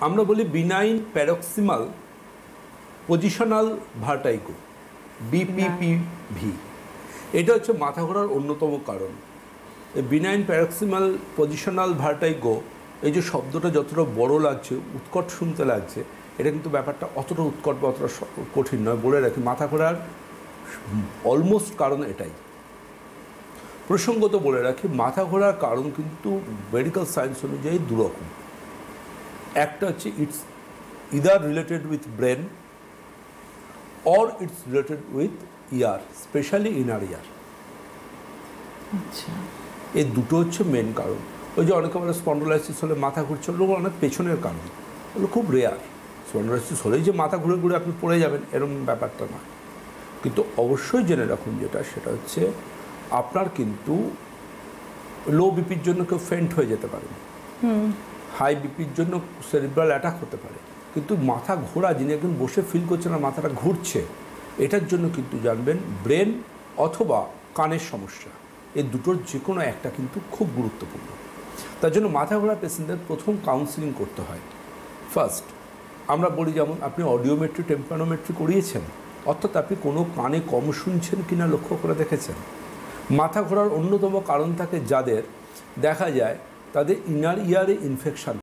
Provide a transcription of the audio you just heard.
আমরা বলি benign প্যারক্সিমাল positional vertigo, বিপিপিভি। এটা হচ্ছে মাথা ঘোরার অন্যতম কারণ। বিনাইন প্যারক্সিমাল পজিশনাল ভার্টাইগো, এই যে শব্দটা যতটা বড় লাগছে, উৎকট শুনতে লাগছে, এটা কিন্তু ব্যাপারটা অতটা উৎকট বা অতটা কঠিন নয়। বলে রাখি, মাথা ঘোরার অলমোস্ট কারণ এটাই। প্রসঙ্গত বলে রাখি, মাথা ঘোরার কারণ কিন্তু মেডিকেল সায়েন্স অনুযায়ী দুরকম। একটা হচ্ছে it's either related with brain or it's related with ear, specially inner ear. আচ্ছা, এই দুটো হচ্ছে মেন কারণ। ওই যে অনেকে বলে স্পন্ডোলাইসিস হলে মাথা ঘুরছে, ওগুলো অনেক পেছনের কারণ, ওগুলো খুব রেয়ার। স্পন্ডোলাইসিস হলেই যে মাথা ঘুরে ঘুরে আপনি পড়ে যাবেন এরকম ব্যাপারটা না। কিন্তু অবশ্যই জেনে রাখুন যেটা, সেটা হচ্ছে আপনার কিন্তু লো বিপির জন্য কেউ ফেন্ট হয়ে যেতে পারে, হাই বিপির জন্য সেরিব্রাল অ্যাটাক হতে পারে, কিন্তু মাথা ঘোরা, যিনি একজন বসে ফিল করছেন না মাথাটা ঘুরছে, এটার জন্য কিন্তু জানবেন ব্রেন অথবা কানের সমস্যা, এই দুটোর যে কোনো একটা কিন্তু খুব গুরুত্বপূর্ণ। তার জন্য মাথা ঘোরা পেশেন্টদের প্রথম কাউন্সিলিং করতে হয়। ফার্স্ট আমরা বলি, যেমন আপনি অডিওমেট্রি টেম্পানোমেট্রি করিয়েছেন, অর্থাৎ আপনি কোনো কানে কম শুনছেন কিনা লক্ষ্য করে দেখেছেন। মাথা ঘোরার অন্যতম কারণ থাকে যাদের, দেখা যায় তাদের ইনার ইয়ারে ইনফেকশান